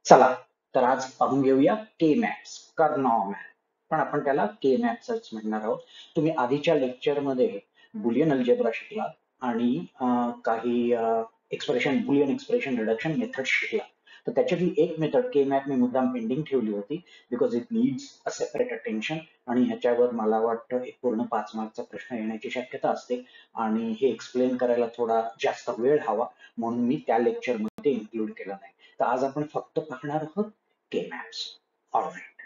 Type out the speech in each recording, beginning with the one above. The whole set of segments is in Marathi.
चला तर आज पाहून घेऊया के मॅप्स, कर्नॉव मॅप, पण आपण त्याला के मॅप्सच म्हणणार आहोत. तुम्ही आधीच्या लेक्चरमध्ये बुलियन अल्जेब्रा शिकला आणि काही expression Boolean expression reduction method शिकला. तर त्याच्यातली एक मेथड के मॅप मी मुद्दाम पेंडिंग ठेवली होती because it needs a separate attention आणि ह्याच्यावर मला वाटतं एक पूर्ण 5 मार्कचा प्रश्न येण्याची शक्यता असते आणि हे एक्सप्लेन करायला थोडा जास्त वेळ हवा म्हणून मी त्या लेक्चरमध्ये इन्क्लूड केलं नाही. तर आज आपण फक्त पाहणार आहोत के मॅप्स. ऑलराईट,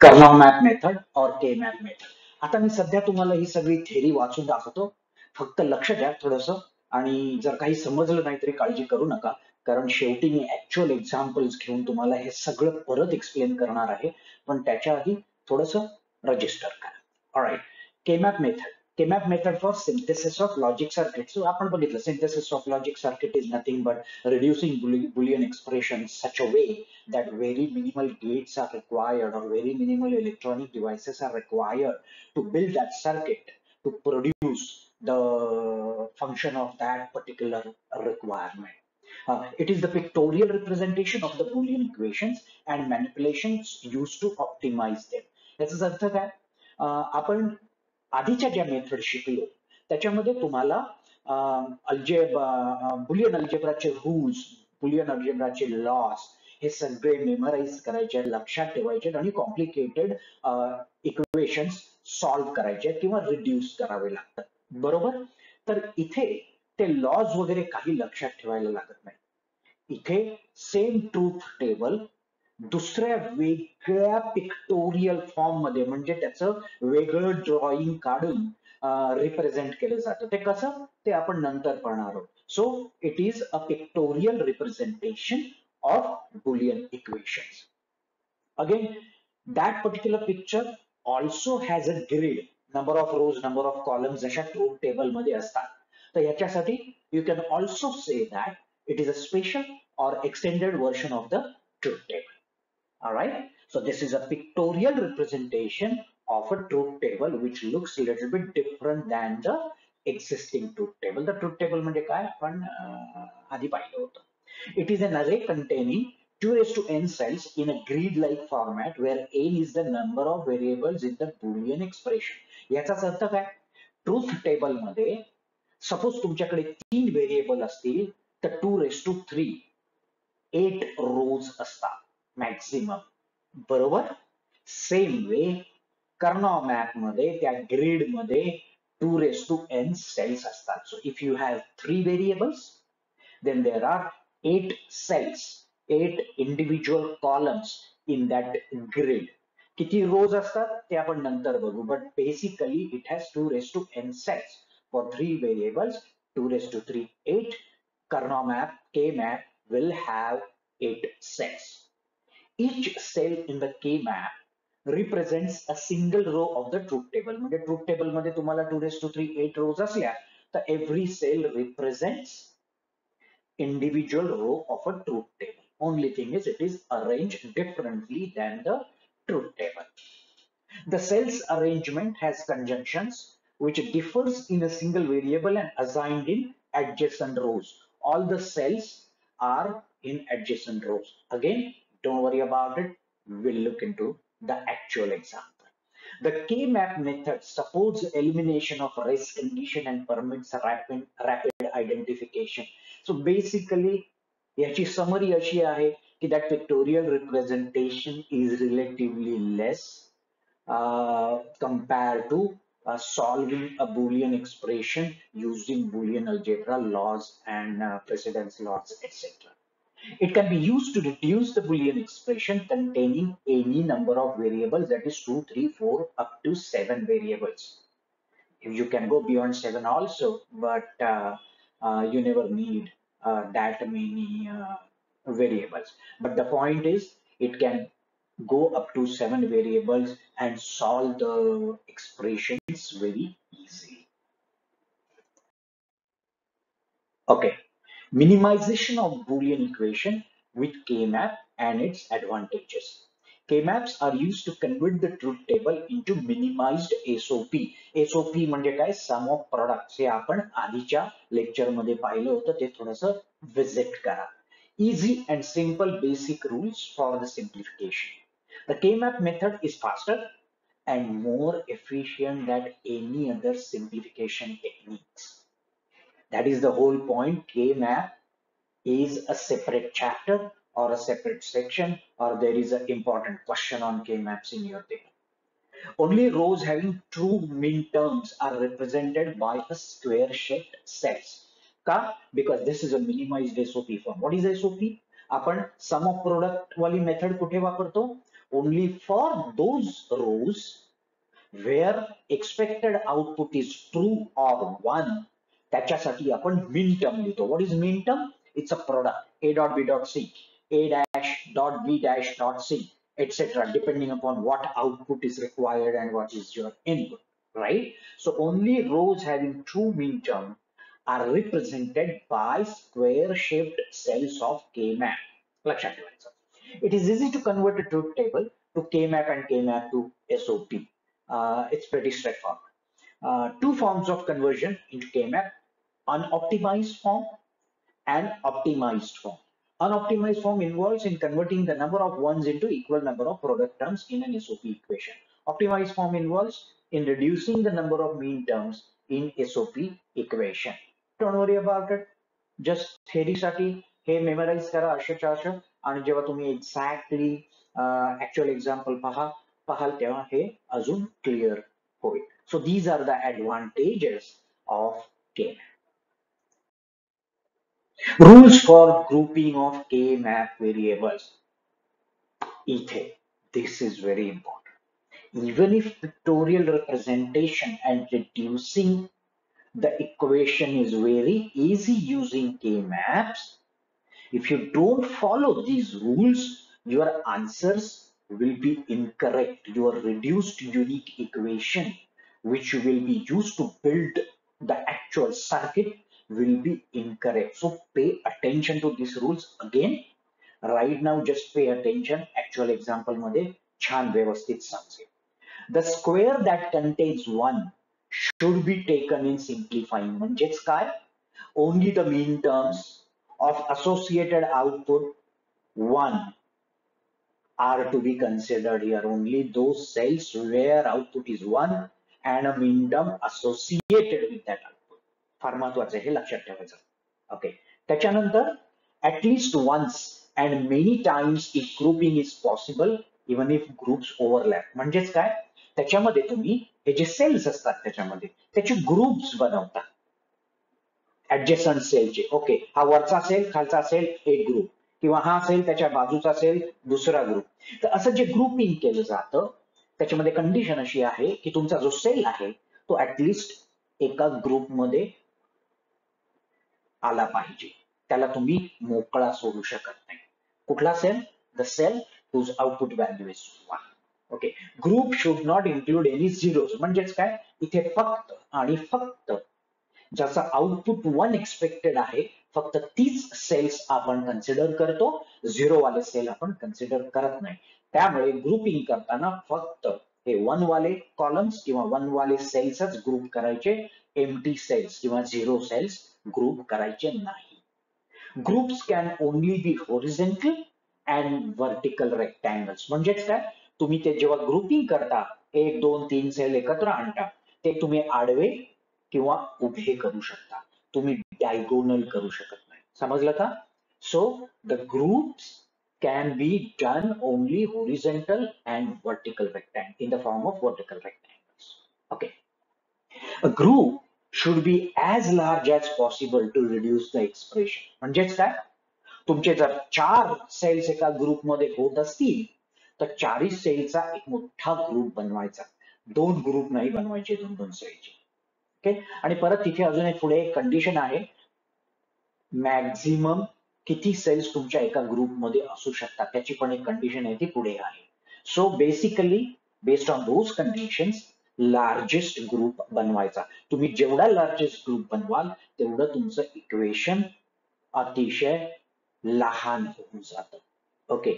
कर्नॉव मॅप मेथड और के मॅप मेथड. आता मी सध्या तुम्हाला ही सगळी थेरी वाचून दाखवतो. फक्त लक्ष द्या थोडस, आणि जर काही समजलं नाही तरी काळजी करू नका, कारण शेवटी मी ऍक्च्युअल एक्झाम्पल्स घेऊन तुम्हाला हे सगळं परत एक्सप्लेन करणार आहे. पण त्याच्या आधी थोडस रजिस्टर करा. All right, K map method. K map method for synthesis of logic circuit. So आपण बघितलं synthesis of logic circuit is nothing but reducing Boolean expressions such a way that very minimal gates are required or very minimal electronic devices are required to build that circuit to produce the function of that particular requirement. It is the pictorial representation of the Boolean equations and manipulations used to optimize them. याचा अर्थ काय? आपण आधीच्या ज्या मेथड शिकलो त्याच्यामध्ये तुम्हाला बुलियन अल्जेब्राचे रूल्स, बुलियन अल्जेब्राचे लॉस हे सगळे मेमराईज करायचे, लक्षात ठेवायचे आणि कॉम्प्लिकेटेड इक्वेशन्स सॉल्व्ह करायचे किंवा रिड्यूस करावे लागतात. बरोबर? तर इथे ते लॉज वगैरे काही लक्षात ठेवायला लागत नाही. इथे सेम ट्रूथ टेबल दुसऱ्या वेगळ्या पिक्टोरियल फॉर्म मध्ये, म्हणजे त्याचं वेगळं ड्रॉइंग काढून रिप्रेझेंट केलं जातं. ते कसं ते आपण नंतर पाहणार आहोत. So it is a pictorial representation of Boolean equations. Again that particular picture also has a grid, number of rows, number of columns जशा ट्रूथ टेबल मध्ये असतात. तर याच्यासाठी you can also say that it is a special or extended version of the truth table. All right, so this is a pictorial representation of a truth table which looks a little bit different than the existing truth table. The truth table म्हणजे काय आपण आधी पाहिलं होतं. It is an array containing 2 raised to n cells in a grid-like format where n is the number of variables in the Boolean expression. याचाच अर्थ काय? ट्रूथ टेबल मध्ये सपोज तुमच्याकडे 3 व्हेरिएबल असतील तर 2 raised to 3 8 रोज असतात मॅक्सिमम. बरोबर? सेम वे कर्नॉव मॅप मध्ये त्या ग्रिड मध्ये 2 raised to n सेल्स असतात. So if you have 3 variables then there are 8 cells, 8 individual columns in that grid. किती rows असतात ते आपण नंतर बघू, but basically it has 2 raised to n cells for 3 variables. 2 raised to 3 8. Karnaugh map, K map will have 8 cells. Each cell in the K map represents a single row of the truth table. म्हणजे truth table मध्ये तुम्हाला 2 raised to 3 8 rows असल्या तर every cell represents individual row of a truth table. Only thing is it is arranged differently than the truth table. The cells arrangement has conjunctions which differs in a single variable and assigned in adjacent rows. All the cells are in adjacent rows. Again, don't worry about it. We'll look into the actual example. The K-map method supports elimination of race condition and permits rapid identification. So basically, याची summary अशी आहे की that pictorial representation is relatively less compared to solving a Boolean expression using Boolean algebra laws and precedence laws, etc. It can be used to reduce the Boolean expression containing any number of variables, that is 2, 3, 4, up to 7 variables. You can go beyond 7 also, but you never need that many variables. But the point is, it can go up to 7 variables and solve the expressions very easily. Okay, minimization of Boolean equation with K-map and its advantages. K-maps are used to convert the truth table into minimized SOP. SOP म्हणजे काय? Sum of products. हे आपण आधीच्या लेक्चर मध्ये पाहिलं होतं, ते थोडंसं विजिट करा. Easy and simple basic rules for the simplification. The K-map method is faster and more efficient than any other simplification techniques. That is the whole point. K-map is a separate chapter or a separate section, or there is an important question on K-maps in your table. Only rows having true min terms are represented by a square shaped cells. का? Because this is a minimized SOP form. What is SOP? आपण sum of product वाली मेथड कुठे वापरतो? Only for those rows where expected output is true or 1, त्याच्यासाठी आपण min term लिहितो. What is min term? It's a product a dot b dot c, a dash dot b dash dot c, etc., depending upon what output is required and what is your input, right? So only rows having true min term are represented by square shaped cells of K-map. लक्षात ठेवायचं. It is easy to convert a truth table to K-map and K-map to SOP. It's pretty straightforward. Two forms of conversion into K-map: unoptimized form and optimized form. Unoptimized form involves in converting the number of ones into equal number of product terms in an SOP equation. Optimized form involves in reducing the number of mean terms in SOP equation. Don't worry about it. Just theory साठी हे memorize करा अशाच्या अशा, आणि जेव्हा तुम्ही एक्झॅक्टली actual example पाहाल तेव्हा हे अजून क्लिअर होईल. So these are the advantages of K-map. Rules for grouping of K-map variables. इथे, this is very important. Even if pictorial representation and reducing the equation is very easy using K-maps, if you don't follow these rules, your answers will be incorrect. Your reduced unique equation, which will be used to build the actual circuit, will be incorrect. So pay attention to these rules. Again, right now just pay attention. Actual example मध्ये छान व्यवस्थित समजेल. The square that contains 1 should be taken in simplifying. म्हणजेच काय? Only the mean terms of associated output 1 are to be considered here. Only those cells where output is 1 and a mean term associated with that output. फार महत्वाचं हे लक्षात ठेवायचं. Okay. त्याच्यानंतर at least once and many times if grouping is possible, even if groups overlap. म्हणजेच काय? त्याच्यामध्ये तुम्ही हे जे सेल्स असतात त्याच्यामध्ये त्याचे ग्रुप्स बनवता. adjacent सेलचे. ओके, हा वरचा सेल खालचा सेल एक ग्रुप, किंवा हा सेल त्याच्या बाजूचा सेल दुसरा ग्रुप. तर असं जे ग्रुपिंग केलं जातं त्याच्यामध्ये कंडिशन अशी आहे की तुमचा जो सेल आहे तो ऍटलिस्ट एका ग्रुपमध्ये आला पाहिजे. त्याला तुम्ही मोकळा सोडू शकत नाही. कुठला cell? The cell whose output value is 1. Okay, group should not include any zeros. म्हणजेच काय? इथे फक्त आणि फक्त ज्याचा आउटपुट 1 एक्सपेक्टेड आहे फक्त तीच सेल्स आपण कन्सिडर करतो. झिरो वाले सेल आपण कन्सिडर करत नाही. त्यामुळे ग्रुपिंग करताना फक्त हे 1 वाले कॉलम्स किंवा 1 वाले सेल्सच ग्रुप करायचे. एम्प्टी सेल्स किंवा झिरो सेल्स ग्रुप करायचे नाही. Groups can only be horizontal and vertical rectangles. म्हणजेच काय? तुम्ही ते जेव्हा ग्रुपिंग करता 1 2 3 सेल एकत्र आणता ते तुम्ही आडवे किंवा उभे करू शकता. तुम्ही डायगोनल करू शकत नाही. समजलं का? So the groups can be done only horizontal and vertical rectangle in the form of vertical rectangles. Okay. A group should be as large as possible to reduce the expression. म्हणजेच काय? तुमचे जर 4 सेल्स एका ग्रुप मध्ये होत असतील तर 4 सेलचा एक मोठा ग्रुप बनवायचा. 2 ग्रुप नाही बनवायचे 2 सेलचे. ओके, आणि परत तिथे अजून एक पुढे एक कंडिशन आहे. मॅक्झिमम किती सेल्स तुमच्या एका ग्रुपमध्ये असू शकतात त्याची पण एक कंडिशन आहे, ती पुढे आहे. So basically based on those conditions largest group बनवायचा. तुम्ही जेवढा लार्जेस्ट ग्रुप बनवाल तेवढं तुमचं इक्वेशन अतिशय लहान होऊन जातं. ओके,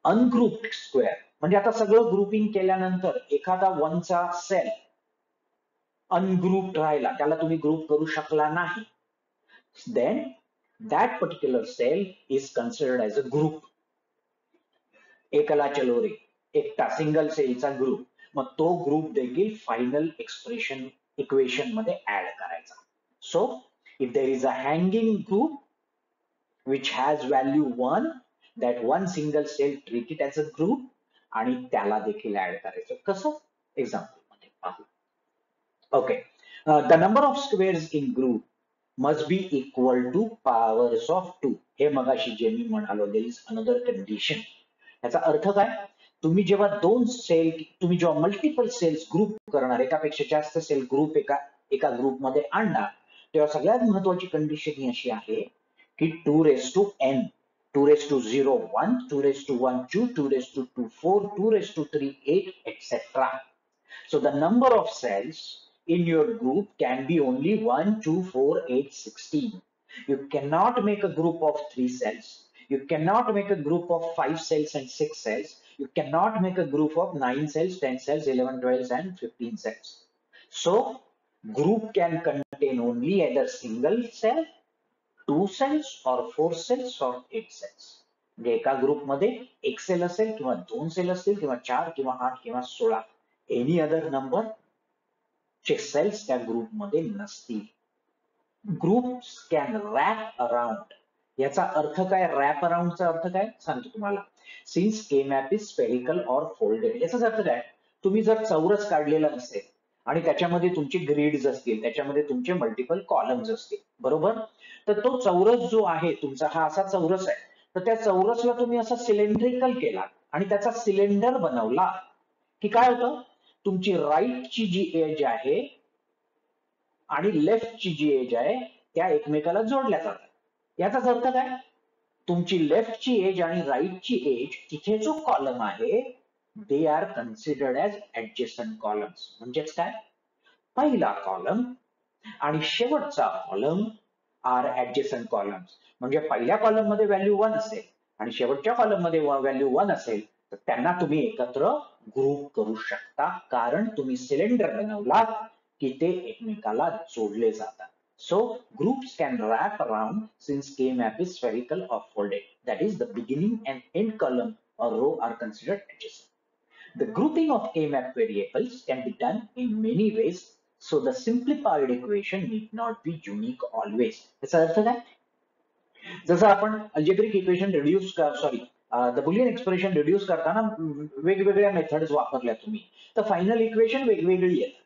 अनग्रुप्ड स्क्वेअर म्हणजे आता सगळं ग्रुपिंग केल्यानंतर एखादा 1 चा सेल अनग्रुप्ड राहिला, त्याला तुम्ही ग्रुप करू शकला नाही, then that particular cell is considered as a group. एकला चलो रे, एकटा सिंगल सेलचा ग्रुप, मग तो ग्रुप देखील फायनल एक्सप्रेशन इक्वेशन मध्ये ऍड करायचा. So if there is a hanging group which has value 1, that one single cell treat it as a group आणि त्याला देखील ऍड करायचं. कसं? एक्झाम्पल मध्ये पाहू. Okay. The number of squares in group must be equal to powers of 2. हे मगाशी जे मी म्हणालो, there is another condition. याचा अर्थ काय? तुम्ही जेव्हा जेव्हा मल्टिपल सेल्स ग्रुप करणार, एकापेक्षा जास्त सेल ग्रुप एका ग्रुपमध्ये आणणार, तेव्हा सगळ्यात महत्वाची कंडिशन ही अशी आहे की 2 raised to n, 2 raised to 0 1, 2 raised to 1 2, 2 raised to 2 4, 2 raised to 3 8, etc. So the number of cells in your group can be only 1 2 4 8 16. You cannot make a group of 3 cells. You cannot make a group of 5 cells and 6 cells. You cannot make a group of 9 cells, 10 cells, 11, 12 and 15 cells. So group can contain only either single cell, 2 cells or 4 cells or 8 cells. म्हणजे एका ग्रुपमध्ये एक सेल असेल किंवा 2 सेल असतील किंवा 4 किंवा 8 किंवा 16, एनी अदर नंबर चे सेल्स त्या ग्रुपमध्ये नसतील. Groups can wrap around. याचा अर्थ काय? रॅप अराउंडचा अर्थ काय सांगतो तुम्हाला. Since K map is spherical or folded, याचाच अर्थ काय? तुम्ही जर चौरस काढलेला असेल आणि त्याच्यामध्ये तुमचे ग्रिड्स असतील, त्याच्यामध्ये तुमचे मल्टिपल कॉलम्स असतील, बरोबर, तर तो चौरस जो आहे तुमचा, हा असा चौरस आहे, तर त्या चौरसला तुम्ही असा सिलेंड्रिकल केला आणि त्याचा सिलेंडर बनवला की काय होतं? तुमची राईटची जी एज आहे आणि लेफ्टची जी एज आहे त्या एकमेकाला जोडल्या जातात. याचाच अर्थ काय? तुमची लेफ्टची एज आणि राईटची एज, तिथे जो कॉलम आहे, they are considered as adjacent columns. म्हणजेच काय? पहिला कॉलम आणि शेवटचा कॉलम आर ऍडजस्टंट कॉलम्स. म्हणजे पहिल्या कॉलम मध्ये व्हॅल्यू 1 असेल आणि शेवटच्या कॉलम मध्ये व्हॅल्यू 1 असेल, तर त्यांना तुम्ही एकत्र ग्रुप करू शकता, कारण तुम्ही सिलेंडर बनवला की ते एकमेकाला जोडले जातात. So groups can wrap around since K-map is spherical or folded. That is, the beginning and end column or row are considered adjacent. The grouping of K-map variables can be done in many ways, so the simplified equation need not be unique always. याचा अर्थ काय? जसं आपण algebraic equation the Boolean expression reduce करताना वेगवेगळ्या मेथड्स वापरल्या तुम्ही, तर फायनल इक्वेशन वेगवेगळी येतात.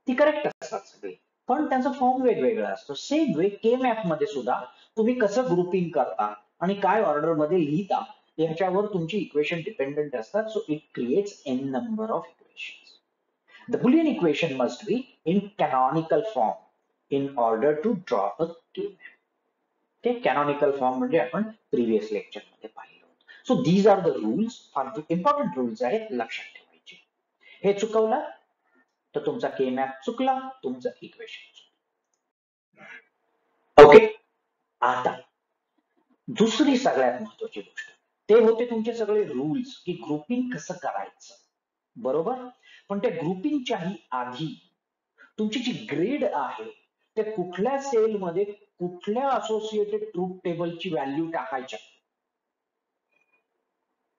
ती करेक्ट असतात सगळी, पण त्यांचा फॉर्म वेगवेगळा असतो. सेम वे के मॅप मध्ये सुद्धा तुम्ही कसं ग्रुपिंग करता आणि काय ऑर्डर मध्ये लिहिता याच्यावर तुमची इक्वेशन डिपेंडंट असतात. So it creates n number of equations. The Boolean equation must be in canonical form in order to draw a K map. ते कॅनॉनिकल फॉर्म म्हणजे आपण प्रिव्हियस लेक्चर मध्ये पाहिलं होतं. So these are the rules, फार इम्पॉर्टंट रूल्स आहेत, लक्षात ठेवायचे. हे चुकवलं तर तुमचा के मॅप चुकला, तुमचं इक्वेशन चुकलं. ओके. आता दुसरी सगळ्यात महत्वाची गोष्ट, ते होते तुमचे सगळे रूल्स की ग्रुपिंग कसं करायचं, बरोबर. पण त्या ग्रुपिंगच्याही आधी तुमची जी ग्रेड आहे, ते कुठल्या सेलमध्ये कुठल्या असोसिएटेड ट्रूथ टेबलची व्हॅल्यू टाकायच्या,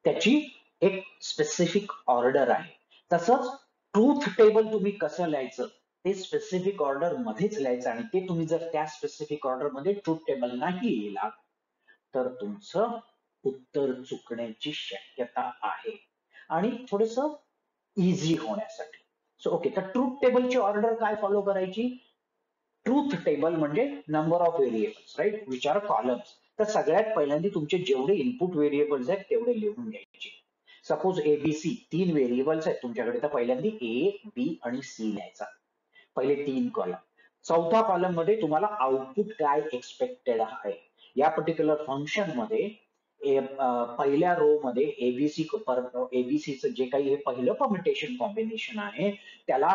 त्याची एक स्पेसिफिक ऑर्डर आहे. तसंच ट्रूथ टेबल तुम्ही कसं लिहायचं ते स्पेसिफिक ऑर्डर मध्येच लिहायचं, आणि ते तुम्ही जर त्या स्पेसिफिक ऑर्डर मध्ये ट्रूथ टेबल नाही लिहिला तर तुमचं उत्तर चुकण्याची शक्यता आहे. आणि थोडस इझी होण्यासाठी, सो ओके, तर ट्रूथ टेबलची ऑर्डर काय फॉलो करायची? ट्रूथ टेबल म्हणजे number of variables, right, which are columns. तर सगळ्यात पहिल्यांदा तुमचे जेवढे इनपुट व्हेरिएबल्स आहेत तेवढे लिहून घ्यायचे. सपोज एबीसी 3 व्हेरिएबल्स आहेत तुमच्याकडे, तर पहिल्यांदा ए बी आणि सी लिहायचा, पहिले 3 कॉलम. चौथा कॉलम मध्ये तुम्हाला आउटपुट काय एक्सपेक्टेड आहे. या पर्टिक्युलर फंक्शन मध्ये पहिल्या रो मध्ये एबीसीचं जे काही हे पहिलं परम्युटेशन कॉम्बिनेशन आहे, त्याला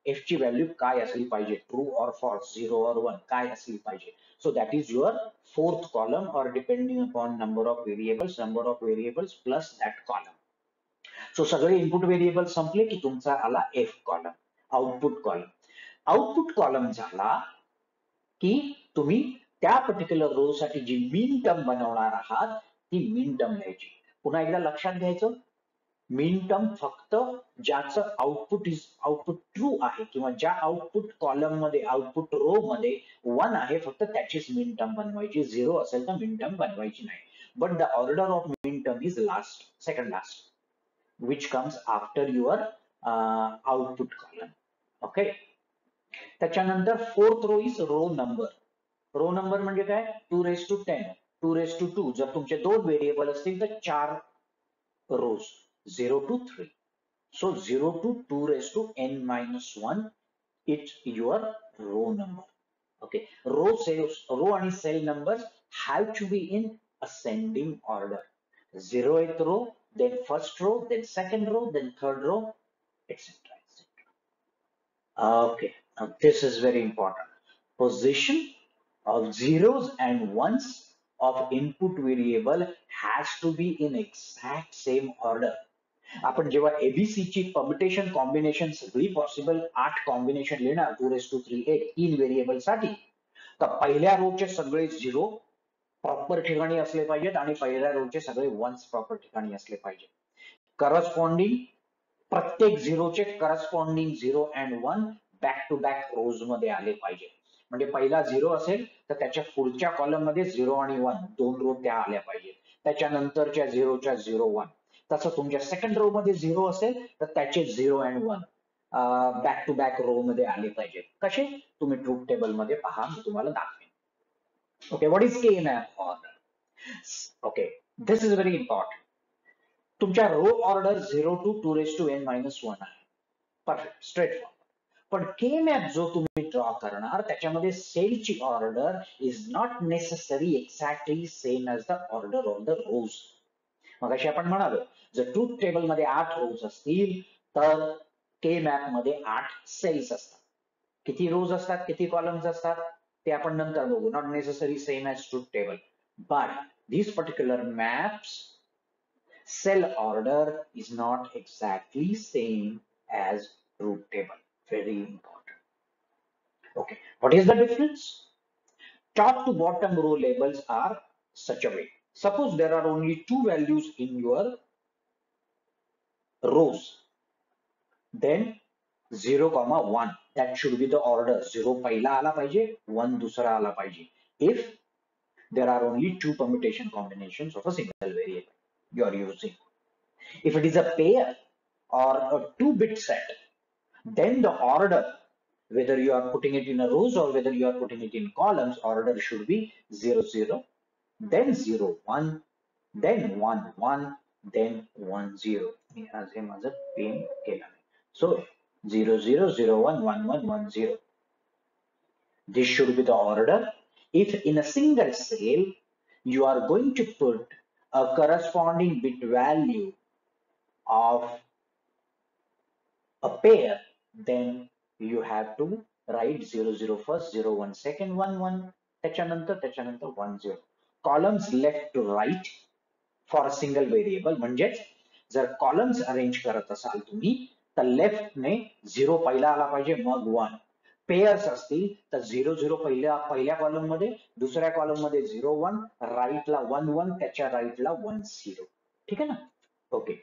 एफ ची व्हॅल्यू काय असली पाहिजे, ट्रू ऑर फॉल्स, 0 ऑर 1 काय असली पाहिजे. So that is your fourth column, or depending upon number of variables plus that column. So सगळे इनपुट व्हेरिएबल संपले की तुमचा आला F column, output column. Output column झाला की तुम्ही त्या पर्टिक्युलर रो साठी जी मीन टर्म बनवणार आहात ती मीन टर्म लिहायची. पुन्हा एकदा लक्षात घ्यायचं, मीन टर्म फक्त ज्याचं आउटपुट ट्रू आहे किंवा ज्या आउटपुट कॉलम मध्ये आउटपुट रो मध्ये 1 आहे फक्त त्याचीच मीन टर्म बनवायची. 0 असेल तर मीन टर्म बनवायची नाही. But the order of minterm is last, second last, which comes after your output column. Okay. त्याच्यानंतर fourth row is row number. Row number म्हणजे काय? 2:10, 2:2. जर तुमचे दोन व्हेरिएबल असतील तर 4 रोज, 0 to 3. So 0 to 2:n-1, it's your row number. Okay. Row आणि cell numbers have to be in ascending order. 0th row, then first row, then second row, then third row, etc. Okay, now this is very important. Position of zeros and ones of input variable has to be in exact same order. आपण जेव्हा एबीसी ची परम्युटेशन कॉम्बिनेशन सगळी पॉसिबल 8 कॉम्बिनेशन लिहिणार 2:3 तीन व्हेरिएबल साठी, तर पहिल्या रो चे सगळे 0 प्रॉपर ठिकाणी असले पाहिजेत आणि पहिल्या रो चे सगळे वन्स प्रॉपर ठिकाणी असले पाहिजेत. करस्पॉन्डिंग प्रत्येक 0 चे corresponding 0 and 1 back to back rows मध्ये आले पाहिजे. म्हणजे पहिला 0 असेल तर त्याच्या पुढच्या कॉलम मध्ये 0 आणि 1 दोन रो त्या आल्या पाहिजे. त्याच्यानंतरच्या 0च्या 0, 1. तसं तुमच्या सेकंड रो मध्ये 0 असेल तर त्याचे 0 and 1 back to back row मध्ये आले पाहिजे. कसे? तुम्ही ट्रूथ टेबल मध्ये पहा, मी तुम्हाला दाखवेन. Okay, what is K-map order? Okay, this is very important. तुमच्या रो ऑर्डर 0 to 2:n-1 आहे. Perfect, straightforward. पण K-map जो तुम्ही ड्रॉ करणार त्याच्यामध्ये सेलची order is not necessary exactly same as the order of the rows. मग अशी आपण म्हणालो, जर ट्रूथ टेबल मध्ये 8 रोज असतील तर K-map मध्ये 8 सेल्स असतात. किती रोज असतात, किती कॉलम्स असतात ते आपण नंतर बघू. Not necessary same as truth table, but these particular maps cell order is not exactly same as truth table. Very important. Okay, what is the difference? Top to bottom row labels are such a way. Suppose there are only two values in your rows, then 0, 1, that should be the order. 0 पहिला आला पाहिजे, 1 दुसरा आला पाहिजे. If there are only two permutation combinations of a single variable you are using. If it is a pair or a 2-bit set, then the order, whether you are putting it in a rows or whether you are putting it in columns, order should be 0, 0, then 0, 1, then 1, 1, then 1, 0. As a माझं पेन केला. So 0, 0, 0, 1, 1, 1, 1, 0. This should be the order. If in a single cell you are going to put a corresponding bit value of a pair, then you have to write 0, 0 first, 0, 1 second, 1, 1, त्याच्यानंतर 1, 0. Columns left to right for a single variable. म्हणजेच जर columns arrange करत असाल तुम्ही तर लेफ्ट ने 0 पहिला आला पाहिजे, मग 1. पेयर्स असतील तर 0, 0 पहिल्या कॉलम मध्ये, दुसऱ्या कॉलम मध्ये 0, 1, राईटला 1, 1, त्याच्या राईटला 1, 0. ठीक आहे ना? ओके.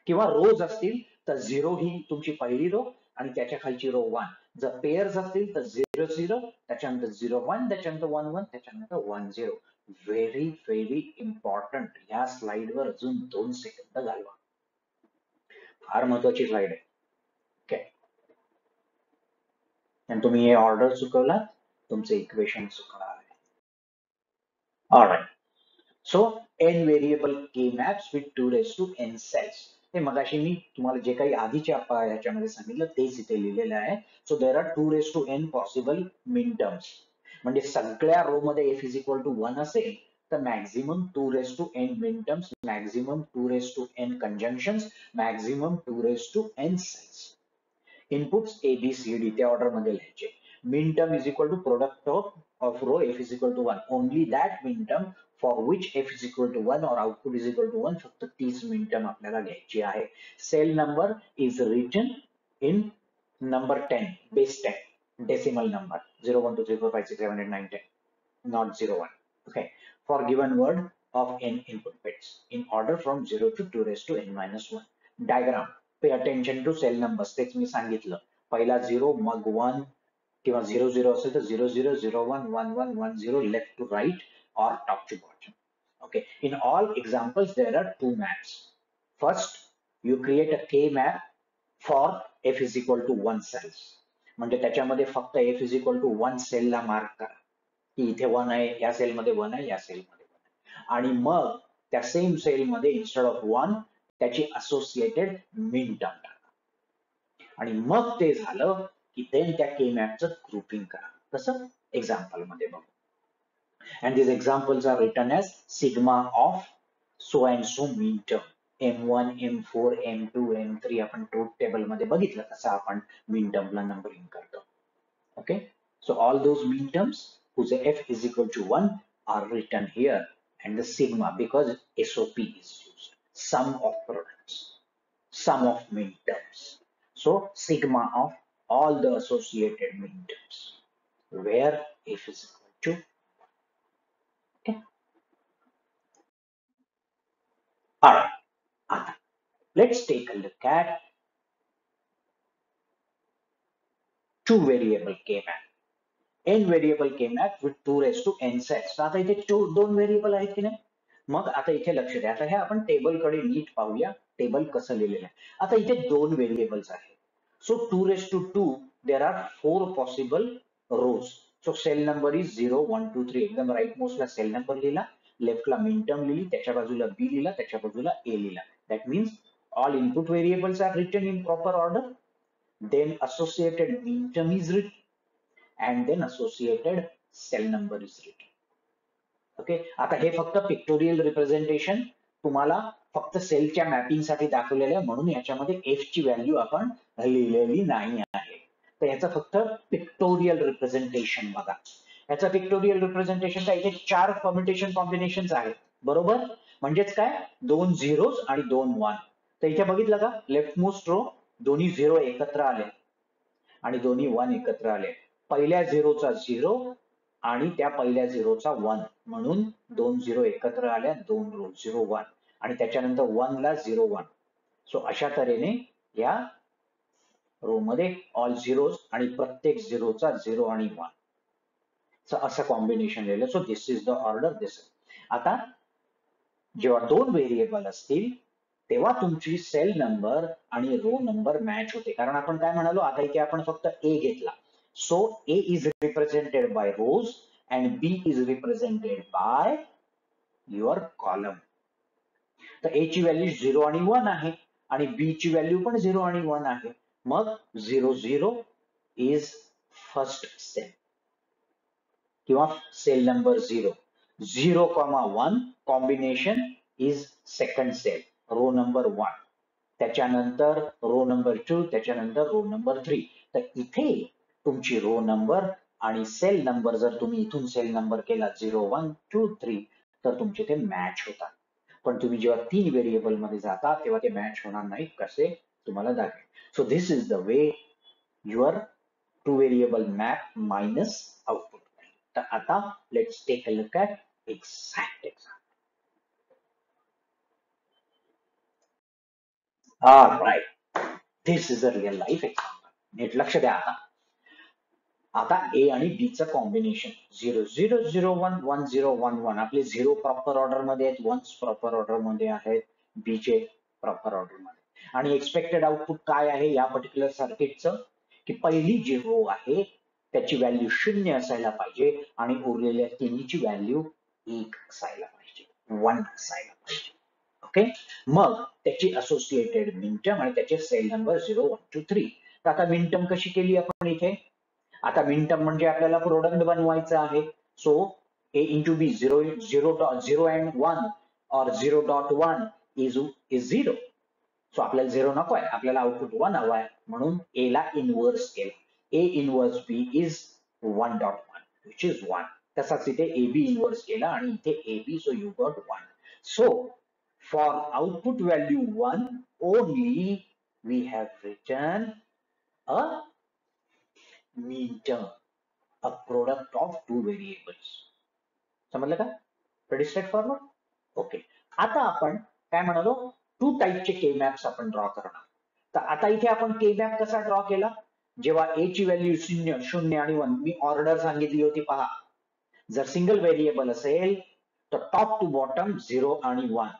किंवा रोज असतील तर 0 ही तुमची पहिली रो आणि त्याच्या खालची रो 1. जर पेयर्स असतील तर 0, 0, त्याच्यानंतर 0, 1, त्याच्यानंतर 1, 1, त्याच्यानंतर 1, 0. Very very important. या स्लाइडवर अजून 2 सेकंद घालवा. फार महत्वाची स्लाइड आहे. ओके. आणि तुम्ही हे ऑर्डर चुकवला, तुमचे इक्वेशन चुकणार आहे. Alright. So n variable K-maps with 2:n cells. हे मगाशी मी तुम्हाला जे काही आधीच्या ह्याच्यामध्ये सांगितलं तेच इथे लिहिलेलं आहे. So there R 2:n possible mean terms. म्हणजे सगळ्या रो मध्ये f is equal to 1 असेल तर maximum 2:n minterms, maximum 2:n conjunctions, maximum 2:n cells. Inputs ABCD त्या ऑर्डर मध्ये लिहायचे. Minterm is equal to product of of row f is equal to 1. Only that minterm for which f is equal to 1 or output is equal to 1. फक्त तीच minterm आपल्याला घ्यायची आहे. Cell number is written in number 10, base 10, decimal number 0, 1, 2, 3, 4, 5, 6, 7, 8, 9, 10, not 0, 1. Okay. For given word of n input bits in order from 0 to 2 raised to n minus 1. Diagram. Pay attention to cell numbers. तेच मी सांगितलं. पहिला 0, मग 1 किंवा 0, 0 असेल तर 0, 0, 0, 1, 1, 1, 1, 0, left to right or top to bottom. Okay. In all examples, there are two maps. First, you create a K map for f is equal to 1 cells. म्हणजे त्याच्यामध्ये फक्त f is equal to 1 cell ला मार्क करा. की इथे 1 आहे, या सेल मध्ये 1 आहे, या सेल मध्ये 1 आहे. आणि मग त्या सेम सेल मध्ये इन्स्टेड ऑफ 1 त्याची असोसिएटेड मिनटर्म टाका. आणि मग ते झालं की देन त्या के मॅपचं ग्रुपिंग करा. कसं एक्झाम्पल मध्ये बघू. And these examples are written as sigma of so and so minterm. M1, M4, M2, M3 आपण ट्रूथ टेबल मध्ये बघितलं कसं आपण मिनटर्मला नंबरिंग करतो. Okay, so all those minterms whose f is equal to 1 are written here, and the sigma because SOP is used. Sum of products, sum of minterms. So sigma of all the associated minterms where f is equal to. Okay. All right. Let's take a look at two variable K map. N variable K map with 2 raised to n sets. आता इथे दोन व्हेरिएबल आहेत की नाही. मग आता इथे लक्ष द्या. आता हे आपण टेबल कडे नीट पाहूया. टेबल कसं लिहिलेलं आहे. आता इथे दोन व्हेरिएबल्स आहेत. So 2 raised to 2, there are 4 possible rows. So cell number is 0, 1, 2, 3. एकदम राईट मोस्ट ला सेल नंबर लिहिला, लेफ्ट ला मिनटर्म लिहिली, त्याच्या बाजूला B लिहिला, त्याच्या बाजूला A लिहिला. That means all input variables are written in proper order. Then associated minterm is written. And then associated cell number is written. Okay. आता हे फक्त पिक्टोरियल रिप्रेझेंटेशन तुम्हाला फक्त सेलच्या मॅपिंग साठी दाखवलेलं आहे, म्हणून याच्यामध्ये f ची व्हॅल्यू आपण लिहिलेली नाही आहे. तर याचं फक्त पिक्टोरियल रिप्रेझेंटेशन बघा. याचं पिक्टोरियल रिप्रेझेंटेशन काय, इथे 4 परम्युटेशन कॉम्बिनेशन्स आहेत. बरोबर. म्हणजेच काय, 2 झिरोज आणि 2 1. तर इथे बघितलं का, लेफ्ट मोस्ट रो दोन्ही 0 एकत्र आले आणि दोन्ही 1 एकत्र आले. पहिल्या 0चा 0 आणि त्या पहिल्या 0चा 1 म्हणून 2 0 एकत्र आल्या, 2 रो 0 1 आणि त्याच्यानंतर 1 ला 0 1. सो अशा तऱ्हेने या रो मध्ये ऑल झिरोज आणि प्रत्येक 0चा 0 आणि 1. सो असं कॉम्बिनेशन लिहिलं. So this is the order. This. आता जेव्हा दोन व्हेरिएबल असतील तेव्हा तुमची सेल नंबर आणि रो नंबर मॅच होते. कारण आपण काय म्हणालो, आता इथे आपण फक्त A घेतला. So A is represented by rows and B is represented by your column. तर A ची व्हॅल्यू 0 आणि 1 आहे आणि B ची व्हॅल्यू पण 0 आणि 1 आहे. मग 0 0 is first cell किंवा cell number 0. 0, 1 combination is second cell, row number 1. त्याच्यानंतर रो नंबर 2, त्याच्यानंतर रो नंबर 3. तर इथे तुमची रो नंबर आणि सेल नंबर जर तुम्ही इथून सेल नंबर केला 0, 1, 2, 3 तर तुमचे ते मॅच होतात. पण तुम्ही जेव्हा 3 व्हेरिएबल मध्ये जाता तेव्हा ते मॅच होणार नाही. कसे तुम्हाला दाखवेल. So this is the way your 2 variable map minus output. तर आता let's take a look at exact example. Alright, this is a real life example. नीट लक्ष द्या. आता A आणि B चं कॉम्बिनेशन 0 0 0 1 1 0 1 1. आपले 0 प्रॉपर ऑर्डर मध्ये आहेत, 1 प्रॉपर ऑर्डर मध्ये आहेत, B चे प्रॉपर ऑर्डर मध्ये. आणि एक्सपेक्टेड आउटपुट काय आहे या पर्टिक्युलर सर्किटचं, की पहिली जी रो आहे त्याची व्हॅल्यू 0 असायला पाहिजे आणि उरलेल्या तिन्हीची व्हॅल्यू 1 असायला पाहिजे, 1 असायला पाहिजे. ओके. मग त्याची असोसिएटेड मिनटर्म आणि त्याचे सेल नंबर 0, 1, 2, 3. तर आता मिनटर्म कशी केली आपण इथे. आता मिनटर्म म्हणजे आपल्याला प्रोडक्ट बनवायचं आहे. So A into B 0 0 and 1 or 0.1 is 0. So आपल्याला 0 नको आहे, आपल्याला आउटपुट 1 हवा आहे, म्हणून A ला इनव्हर्स केला. A inverse B is 1.1. which is 1. तसाच इथे AB इन्व्हर्स केला आणि इथे AB, so you got 1. So for output value 1 only we have written a mean term, a product of two variables. समजलं का? Pretty straightforward. ओके. आता आपण काय म्हणालो, टू टाईपचे के मॅप्स आपण ड्रॉ करणार. तर आता इथे आपण के मॅप कसा ड्रॉ केला, जेव्हा ए ची व्हॅल्यू 0 आणि 1, मी ऑर्डर सांगितली होती पहा. जर सिंगल व्हेरिएबल असेल तर टॉप टू बॉटम 0 आणि 1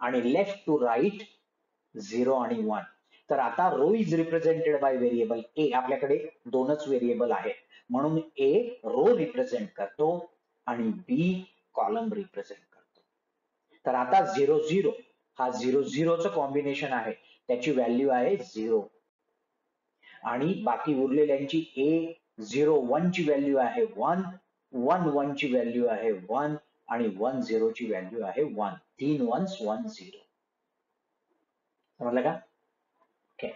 आणि लेफ्ट टू राईट 0 आणि 1. तर आता row is represented by variable A. आपल्याकडे दोनच व्हेरिएबल आहे म्हणून ए रो रिप्रेझेंट करतो आणि बी कॉलम रिप्रेझेंट करतो. तर आता 0 0 हा 0 0 चं कॉम्बिनेशन आहे, त्याची व्हॅल्यू आहे 0 आणि बाकी उरलेल्यांची ए 0 1 ची व्हॅल्यू आहे 1, 1 1 ची व्हॅल्यू आहे 1 आणि 1 0 ची व्हॅल्यू आहे 1. 3 1s 1 0. समजलं का? ओके.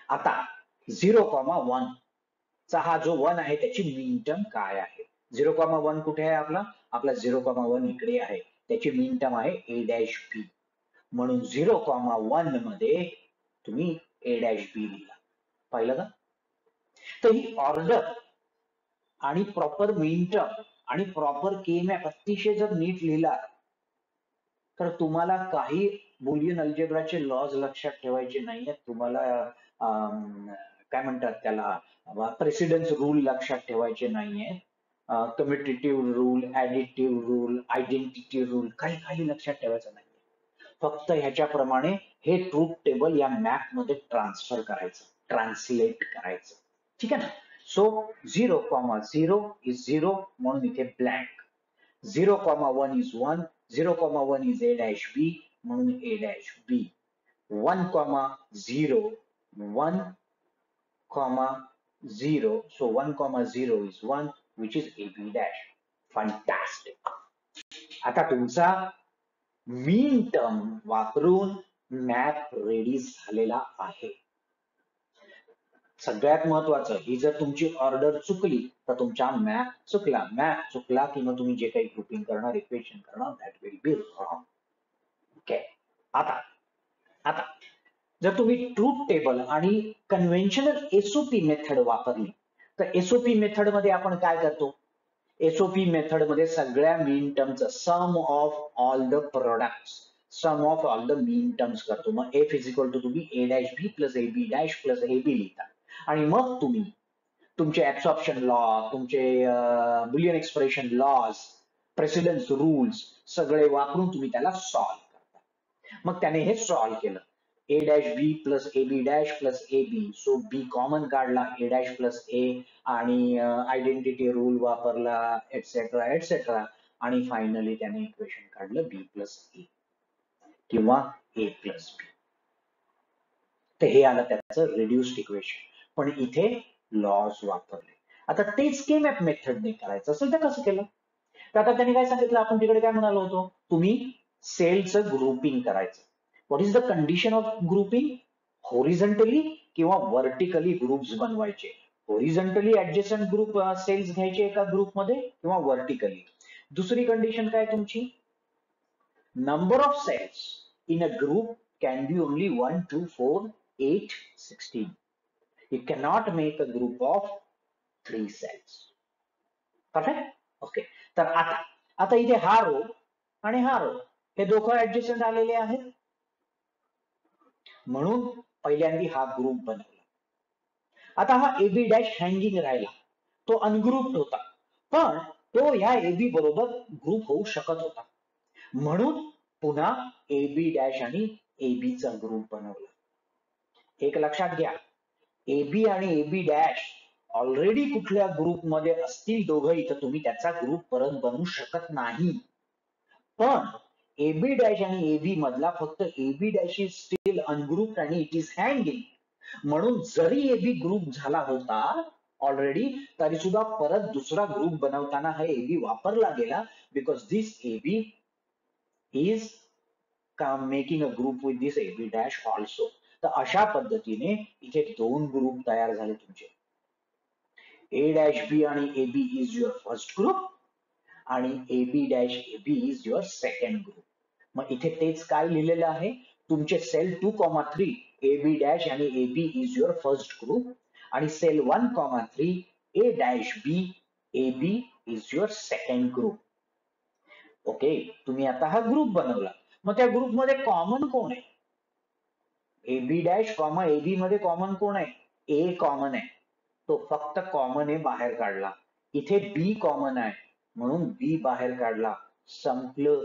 आता 0,1 चा हा जो 1 आहे त्याची मीन टर्म काय आहे? 0,1 कुठे आहे आपला? आपला 0,1 इकडे आहे, त्याची मीन टर्म आहे a डॅश b. म्हणून 0,1 मध्ये तुम्ही a डॅश b लिहिला. पाहिलं का? तर ही ऑर्डर आणि प्रॉपर मीन टर्म आणि प्रॉपर के मॅप अतिशय जर नीट लिहिला तर तुम्हाला काही बुलियन अल्जेब्राचे लॉज लक्षात ठेवायचे नाहीयेत. तुम्हाला काय म्हणतात त्याला, प्रेसिडन्स रूल लक्षात ठेवायचे नाहीये, commutative rule, additive rule, identity rule काही लक्षात ठेवायचं नाही. फक्त ह्याच्याप्रमाणे हे ट्रूथ टेबल या मॅप मध्ये ट्रान्सफर करायचं, ट्रान्सलेट करायचं. ठीक आहे ना? सो 0,0 इज 0 म्हणून इथे blank. 0,1 is 1, 0,1 is a dash b म्हणून a dash b. 1,0, 1,0, so 1,0 is 1 which is ab dash. Fantastic. आता तुमचा मीन टर्म वापरून मॅप रेडी झालेला आहे. सगळ्यात महत्वाचं, ही जर तुमची ऑर्डर चुकली तर तुमचा मॅप चुकला. मॅप चुकला की मग तुम्ही जे काही ग्रुपिंग करणार, इक्वेशन करणार, that will be wrong. Okay. आता जर तुम्ही ट्रूथ टेबल आणि कन्व्हेन्शनल एसओपी मेथड वापरली तर एसओपी मेथड मध्ये आपण काय करतो, एसओपी मेथड मध्ये सगळ्या मीन टर्मचं sum of all the products, sum of all the minterms करतो. मग एफ इज इक्वल टू तुम्ही A dash B plus A B dash plus A B लिहिता आणि मग तुम्ही तुमचे ऍब्सॉर्प्शन लॉ, तुमचे Boolean expression laws, precedence rules सगळे वापरून तुम्ही त्याला सॉल्व्ह करता. मग त्याने हे सॉल्व्ह केलं, A dash B plus A B dash plus A B, so B common काढला, ए डॅश प्लस ए आणि आयडेंटिटी रूल वापरला, एटसेट्रा एटसेट्रा आणि फायनली त्याने इक्वेशन काढलं बी प्लस ए किंवा ए प्लस बी. तर हे आलं त्याचं रिड्युस्ड इक्वेशन. पण इथे लॉज वापरले. आता तेच के मॅप मेथडने करायचं असेल तर कसं केलं? तर आता त्यांनी काय सांगितलं, आपण तिकडे काय म्हणालो होतो, तुम्ही सेलचं ग्रुपिंग करायचं. What is the condition of grouping? Horizontally किंवा व्हर्टिकली ग्रुप्स बनवायचे. हॉरिझॉन्टली ऍडजस्टंट ग्रुप सेल्स घ्यायचे एका ग्रुपमध्ये किंवा व्हर्टिकली. दुसरी कंडिशन काय तुमची, number of cells in a group can be only 1, 2, 4, 8, 16. You cannot make a group of 3 cells. Perfect? Okay. तर आता इथे हा रो आणि हा रो हे दोघं ऍडजस्टंट आलेले आहेत म्हणून पहिल्यांदा हा ग्रुप बनवला. आता हा एबी डॅश हँगिंग राहिला, तो अनग्रुप्ड होता पण तो ह्या एबी बरोबर ग्रुप होऊ शकत होता म्हणून पुन्हा एबी डॅश आणि एबी चा ग्रुप बनवला. एक लक्षात घ्या, एबी आणि एबी डॅश ऑलरेडी कुठल्या ग्रुपमध्ये असतील दोघंही तर तुम्ही त्याचा ग्रुप परत बनवू शकत नाही. पण एबी डॅश आणि एबी मधला फक्त AB dash is still ungrouped आणि इट इज हँगिंग. म्हणून जरी एबी ग्रुप झाला होता ऑलरेडी तरी सुद्धा परत दुसरा ग्रुप बनवताना हा एबी वापरला गेला because this AB is making a group with this AB dash also. तर अशा पद्धतीने इथे दोन ग्रुप तयार झाले तुमचे. A dash B आणि AB is your first group आणि AB dash AB is your second group. मग इथे तेच काय लिहिलेलं आहे, तुमचे सेल 2,3 AB dash आणि AB is your first group आणि cell 1,3 A dash B AB is your second group. Okay, तुम्ही आता हा ग्रुप बनवला. मग त्या ग्रुपमध्ये कॉमन कोण आहे? AB डॅश कॉमा AB मध्ये कॉमन कोण आहे? A कॉमन आहे, तो फक्त कॉमन आहे बाहेर काढला. इथे B कॉमन आहे म्हणून B बाहेर काढला. संपलं.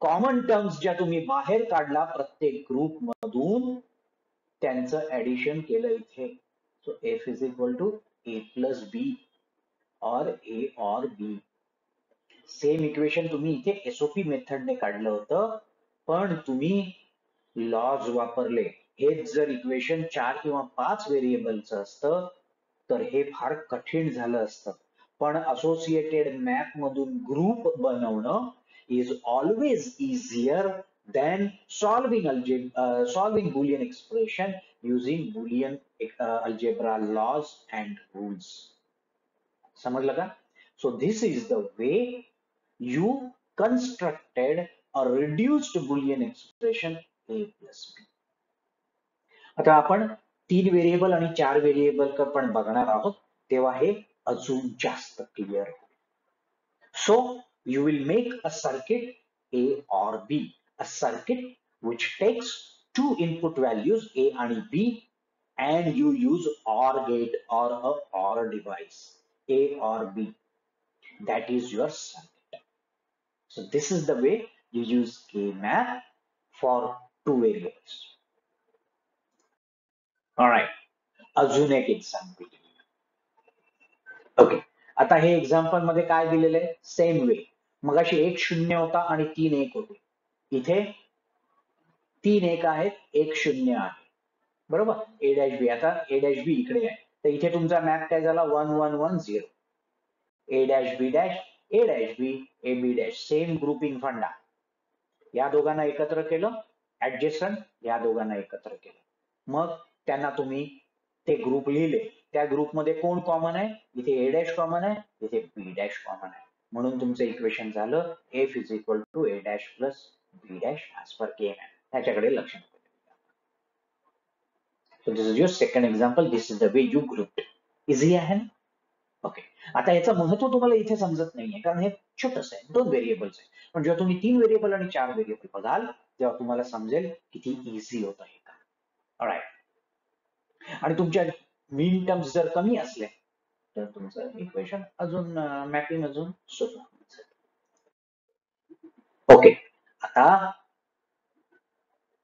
कॉमन टर्म्स ज्या तुम्ही बाहेर काढला प्रत्येक ग्रुप मधून त्यांचं ऍडिशन केलं इथे. So F is equal to A plus B और A और B. सेम इक्वेशन तुम्ही इथे एसओपी मेथडने काढलं होतं, पण तुम्ही लॉज वापरले. हेच जर इक्वेशन 4 किंवा 5 व्हेरिएबलचं असतं तर हे फार कठीण झालं असतं. पण असोसिएटेड मॅप मधून ग्रुप बनवणं is always easier than solving Boolean expression using Boolean algebra laws and rules. समजलं का? So this is the way you constructed a reduced Boolean expression A plus B. आता आपण 3 व्हेरिएबल आणि 4 व्हेरिएबल पण बघणार आहोत, तेव्हा हे अजून जास्त क्लिअर होईल. So you will make a circuit A or B, a circuit which takes two input values A and B and you use OR gate or a OR device A or B. That is your circuit. So this is the way you use K-map for two variables. Alright, अजून एक एक्झाम्पल. ओके, आता हे एक्झाम्पल मध्ये काय दिलेलं आहे? Same way. मगाशी 1 0 होता आणि 3 1 होते. इथे 3 1 आहेत, 1 0 आहे. बरोबर? A dash B. आता A dash B इकडे आहे. तर इथे तुमचा मॅप काय झाला? 1 1 1 0. A dash B dash A dash B A B dash. Same grouping फंडा. या दोघांना एकत्र केलं, ऍडजेसंट, या दोघांना एकत्र केलं. मग त्यांना तुम्ही ते ग्रुप लिहिले. त्या ग्रुपमध्ये कोण कॉमन आहे? इथे A डॅश कॉमन आहे, इथे B डॅश कॉमन आहे. म्हणून तुमचं इक्वेशन झालं F is equal to A dash plus B dash as per K-map. त्याच्याकडे लक्ष द्या. So this is your second example. This is the way you grouped. Easy आहे ना? ओके, आता याचं महत्व तुम्हाला इथे समजत नाहीये कारण हे छोटस आहे, 2 व्हेरिएबल्स आहे. पण जेव्हा तुम्ही 3 व्हेरिएबल आणि 4 व्हेरिएबल बघाल तेव्हा तुम्हाला समजेल किती इझी होतं हे काम. ऑलराईट, आणि तुमच्या मीन टर्म्स जर कमी असले तर तुमचं इक्वेशन अजून मॅपिंग अजून सोपं. ओके, आता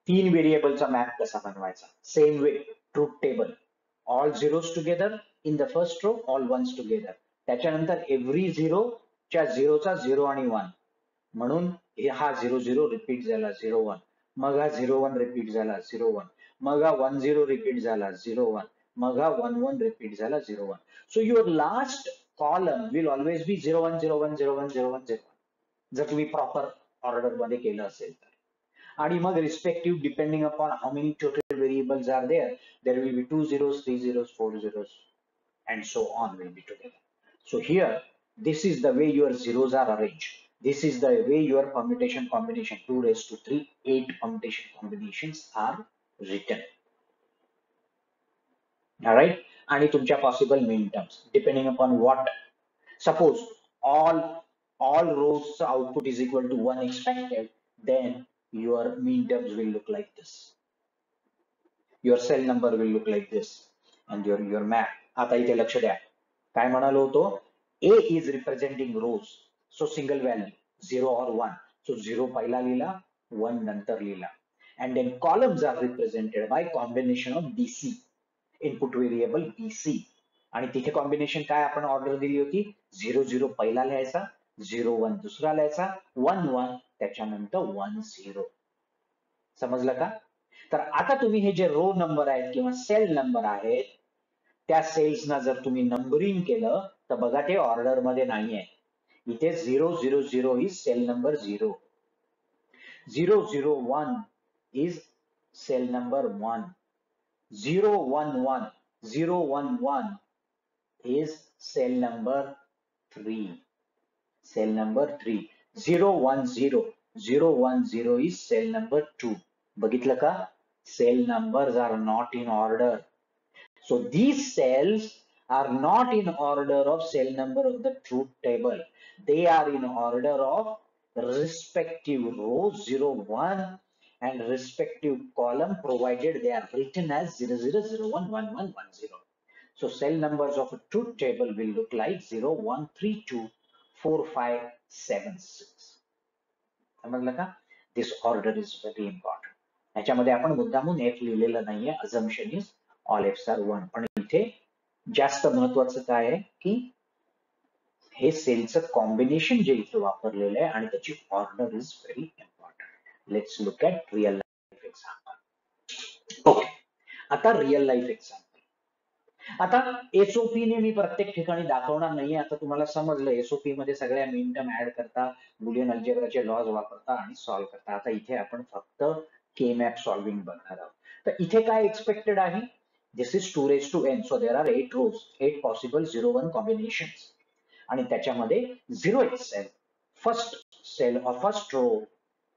3 व्हेरिएबलचा मॅप कसा बनवायचा? Same way, truth table. All zeros together in the first row, all ones together. त्याच्यानंतर एव्हरी झिरोच्या झिरोचा 0 आणि 1 म्हणून हा 0 0 रिपीट झाला 0 1. मग हा 0 1 रिपीट झाला 0 1. मग हा 1 0 रिपीट झाला 0 1. मग हा 1 1 रिपीट झाला 0 1. So your last column will always be 0 1 0 1 0 1 0 1 0 1 जर तुम्ही प्रॉपर ऑर्डर मध्ये केलं असेल तर. आणि मग respective depending upon how many total variables are there will be 2 zeros 3 zeros 4 zeros and so on will be together. So here this is the way your zeros are arranged. This is the way your permutation combination 2 raised to 3 8 permutation combinations are written. Alright, आणि तुमच्या possible mean terms depending upon what, suppose all rows output is equal to 1 expected, then your mean terms will look like this. Your cell number will look like this and your map. आता इथे लक्ष द्या, काय म्हणालो होतो? A is representing rows, so single value 0 or 1. So 0 पहिला लिहिला, 1 नंतर लिहिला. And then columns are represented by combination of BC, input variable BC. आणि तिथे कॉम्बिनेशन काय आपण ऑर्डर दिली होती? 0 0 पहिला लिहायचा, 0 1 दुसरा लिहायचा, 1 1 त्याच्यानंतर 1 0. समजलं का? तर आता तुम्ही हे जे रो नंबर आहेत किंवा सेल नंबर आहेत त्या सेल्सना जर तुम्ही नंबरिंग केलं तर बघा ते ऑर्डर मध्ये नाहीये. इथे 0 0 0 is cell number 0, 0 0 1 is cell number 1, 0 1 1 0 1 1 is cell number 3. Cell number 3. 010. 010 is cell number 2. बघितलं का? Cell numbers are not in order. So these cells are not in order of cell number of the truth table. They are in order of respective row 01 and respective column, provided they are written as 00011110. So cell numbers of a truth table will look like 01324576. समजलं का? This order is very important. याच्यामध्ये आपण मुद्दामून F लिहिलेलं नाहीये. Assumption is all F's are 1. पण इथे जास्त महत्वाचं काय आहे की हे सेलचं कॉम्बिनेशन जे इथे वापरलेलं आहे आणि त्याची order is very important. Let's look at real life example. Okay, आता रिअल लाईफ एक्झाम्पल. आता एसओपी ने मी प्रत्येक ठिकाणी दाखवणार नाहीये. आता तुम्हाला समजलं एसओपी मध्ये सगळ्या मिन टर्म ऍड करता, बुलियन अल्जेब्राचे लॉज वापरता आणि सॉल्व्ह करता. आता इथे आपण फक्त के मॅप सॉल्विंग बघणार आहोत. तर इथे काय एक्सपेक्टेड आहे? This is 2 raised to n. So there are 8 rows, 8 possible 0-1 combinations. आणि त्याच्यामध्ये 0th सेल, फर्स्ट सेल और first row,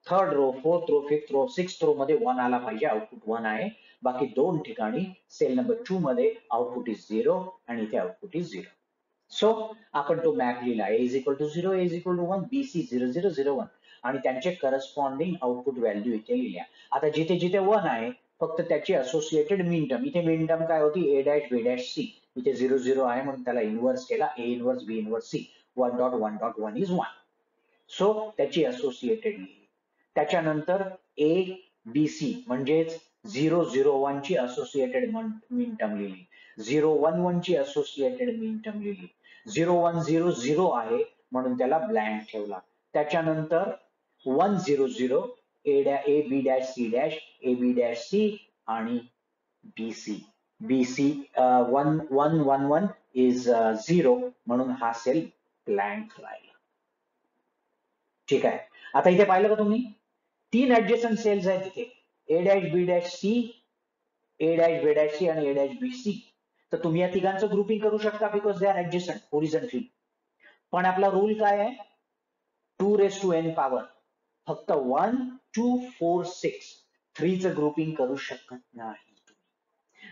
third row, fourth row, fifth row, sixth row मध्ये 1 आला पाहिजे. आउटपुट 1 आहे. बाकी दोन ठिकाणी सेल नंबर 2 मध्ये आउटपुट इज 0 आणि इथे आउटपुट इज 0. सो आपण तो मॅप लिहिला. A is equal to 0, A is equal to 1, BC 0 0 0 1 आणि त्यांचे करस्पॉन्डिंग आउटपुट व्हॅल्यू इथे लिहिल्या. आता जिथे जिथे 1 आहे फक्त त्याची असोसिएटेड मिन टर्म. इथे मिन टर्म काय होती? A dash B dash C. इथे 0 0 आहे म्हणून त्याला इन्व्हर्स केला. A inverse B inverse C. 1.1.1 is 1. So त्याची असोसिएटेड लिहिली. त्याच्यानंतर A B C म्हणजेच 001 ची असोसिएटेड मिन टर्म लिहिली. 011 ची असोसिएटेड मिन टर्म लिहिली. 0100 आहे म्हणून त्याला ब्लँक ठेवला. त्याच्यानंतर 100 A B dash C dash A B dash C आणि BC. BC 111 is 0 म्हणून हा सेल ब्लँक राहिला. ठीक आहे. आता इथे पाहिलं का तुम्ही? 3 ऍडजस्टंट सेल्स आहेत इथे. A dash B dash C, A dash B dash C आणि A dash B C. तर तुम्ही या तिघांचं ग्रुपिंग करू शकता because they are adjacent horizontally. पण आपला रूल काय आहे? 2 raised to n पॉवर. फक्त 1 2 4 6 3 चं ग्रुपिंग करू शकत नाही.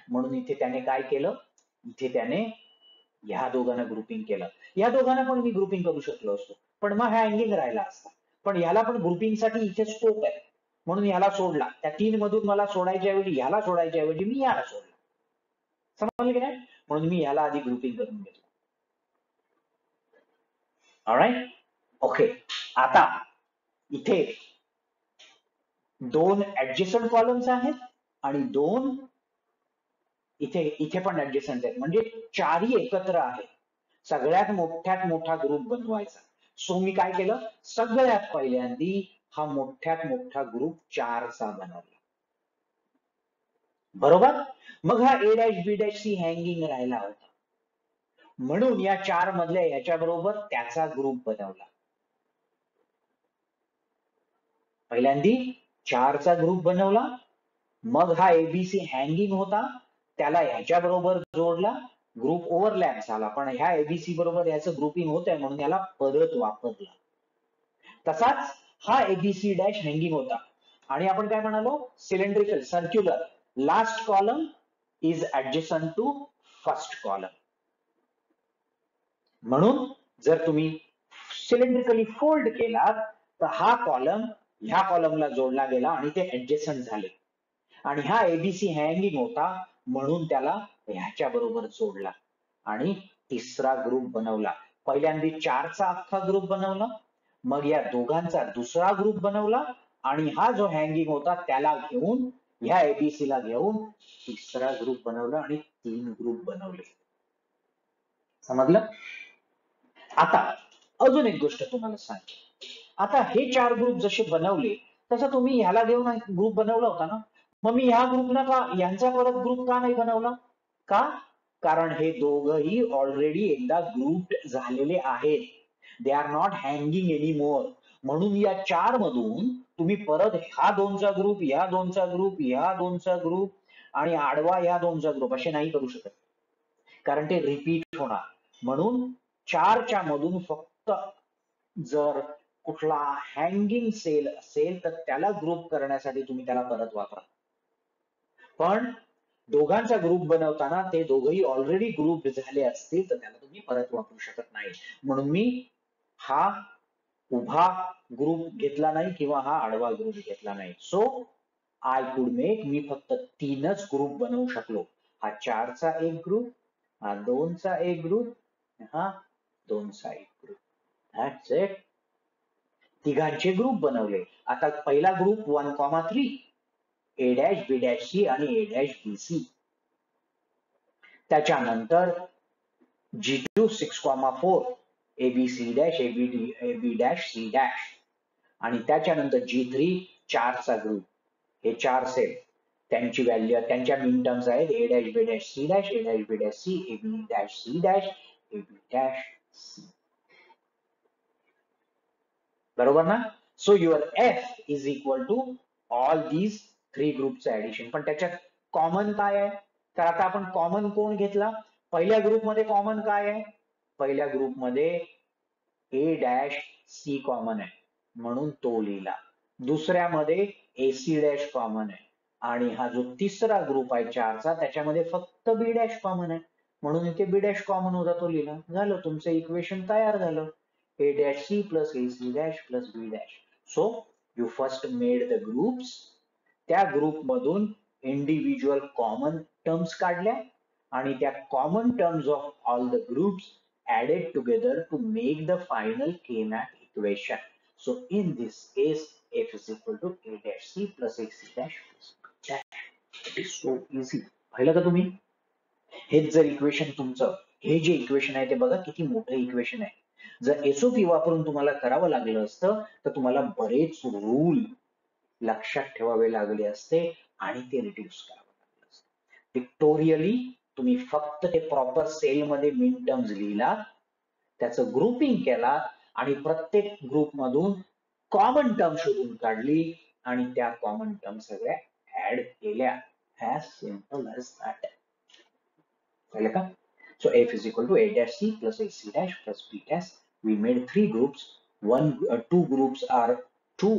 म्हणून इथे त्याने काय केलं? इथे त्याने ह्या दोघांना ग्रुपिंग केलं. या दोघांना पण मी ग्रुपिंग करू शकलो असतो पण मग हा हँगिंग राहिला असता. पण ह्याला पण ग्रुपिंग साठी इथे स्कोप आहे म्हणून ह्याला सोडला. त्या 3 मधून मला सोडायच्या ऐवजी ह्याला सोडायच्या ऐवजी मी ह्याला सोडला. समजलं की नाही? म्हणून मी ह्याला आधी ग्रुपिंग करून घेतलं. All right, okay. आता इथे 2 ऍडजस्टंट कॉलम्स आहेत आणि 2 इथे पण ऍडजस्टंट आहेत. म्हणजे 4ही एकत्र आहेत. सगळ्यात मोठ्यात मोठा ग्रुप बनवायचा. सो मी काय केलं? सगळ्यात पहिल्यांदी हा मोठ्यात मोठा ग्रुप 4 चा बनवला. बरोबर? मग हा A dash B dash C hanging राहिला होता म्हणून या 4 मधल्या ह्याच्या बरोबर त्याचा ग्रुप बनवला. पहिल्यांदी 4 चा ग्रुप बनवला. मग हा ABC हँगिंग होता त्याला ह्याच्या बरोबर जोडला. ग्रुप ओव्हरलॅप झाला पण ह्या ABC बरोबर ह्याचं ग्रुपिंग होत आहे म्हणून याला परत वापरला. तसाच हा ABC डॅश हँगिंग होता आणि आपण काय म्हणालो? Cylindrical circular. Last column is adjacent to first column. म्हणून जर तुम्ही सिलेंड्रिकली फोल्ड केला तर हा कॉलम ह्या कॉलमला जोडला गेला आणि ते ऍडजस्टंट झाले. आणि हा ABC हँगिंग होता म्हणून त्याला ह्याच्या बरोबर जोडला आणि तिसरा ग्रुप बनवला. पहिल्यांदा 4 चा अख्खा ग्रुप बनवला. मग या दोघांचा दुसरा ग्रुप बनवला आणि हा जो हँगिंग होता त्याला घेऊन ह्या ABC ला घेऊन तिसरा ग्रुप बनवला आणि 3 ग्रुप बनवले. समजलं? आता अजून एक गोष्ट तुम्हाला सांगतो. आता हे 4 ग्रुप जसे बनवले तसं तुम्ही ह्याला घेऊन ग्रुप बनवला होता ना. मग मी ह्या ग्रुपला का यांचा परत ग्रुप का नाही बनवला? का? कारण हे दोघही ऑलरेडी एकदा ग्रुप झालेले आहेत. They are not hanging anymore. म्हणून या 4 मधून तुम्ही परत हा 2चा ग्रुप, ह्या 2चा ग्रुप, ह्या 2चा ग्रुप आणि आडवा ह्या 2चा ग्रुप असे नाही करू शकत. कारण ते रिपीट होणार. म्हणून 4च्या मधून फक्त जर कुठला हँगिंग सेल असेल तर त्याला ग्रुप करण्यासाठी तुम्ही त्याला परत वापरा. पण दोघांचा ग्रुप बनवताना ते दोघही ऑलरेडी ग्रुप झाले असतील तर त्याला तुम्ही परत वापरू शकत नाही. म्हणून मी हा उभा ग्रुप घेतला नाही किंवा हा आडवा ग्रुप घेतला नाही. सो आय कुड मेक, मी फक्त 3च ग्रुप बनवू शकलो. हा 4चा एक ग्रुप, हा 2चा एक ग्रुप, हा 2चा एक ग्रुप. That's it. तिघांचे ग्रुप बनवले. आता पहिला group 1,3 A dash B dash C आणि A dash B C. त्याच्यानंतर G2 6,4 A B C dash A B dash C dash आणि त्याच्यानंतर G3 4चा ग्रुप. हे 4 सेल त्यांची व्हॅल्यू त्यांच्या मिन टर्म्स आहेत A dash B dash C dash A dash B dash C A B dash C dash A B dash C. बरोबर ना? So your F is equal to all these 3 ग्रुपचं ऍडिशन. पण त्याच्यात कॉमन काय आहे? तर आता आपण कॉमन कोण घेतला? पहिल्या ग्रुपमध्ये कॉमन काय आहे? पहिल्या ग्रुपमध्ये A डॅश C कॉमन आहे म्हणून तो लिहिला. दुसऱ्यामध्ये AC डॅश कॉमन आहे आणि हा जो तिसरा ग्रुप आहे 4चा त्याच्यामध्ये फक्त B डॅश कॉमन आहे म्हणून इथे B डॅश कॉमन होता तो लिहिला. झालं, तुमचं इक्वेशन तयार झालं. A dash C plus AC dash plus B dash. So you first made the groups. त्या ग्रुप मधून इंडिव्हिज्युअल कॉमन टर्म्स काढल्या आणि त्या common terms of all the groups added together to make the final K-map equation. So in this case, F is equal to A dash C plus AC dash plus B dash. It is so easy. पाहिलं का तुम्ही? हेच जर इक्वेशन तुमचं, हे जे इक्वेशन आहे ते बघा किती मोठं इक्वेशन आहे. जर एसओपी वापरून तुम्हाला करावं लागलं असतं तर तुम्हाला बरेच रूल लक्षात ठेवावे लागले असते आणि ते रिड्यूस करावं लागलं असतं. पिक्टोरियली तुम्ही फक्त ते प्रॉपर सेलमध्ये मिन टर्म्स लिहिला, त्याचं ग्रुपिंग केला आणि प्रत्येक ग्रुप मधून कॉमन टर्म शोधून काढली आणि त्या कॉमन टर्म सगळ्या ऍड केल्या. As simple as that. कळलं का? So F is equal to A dash C plus AC dash plus B dash. We made 3 groups. 2 groups are 2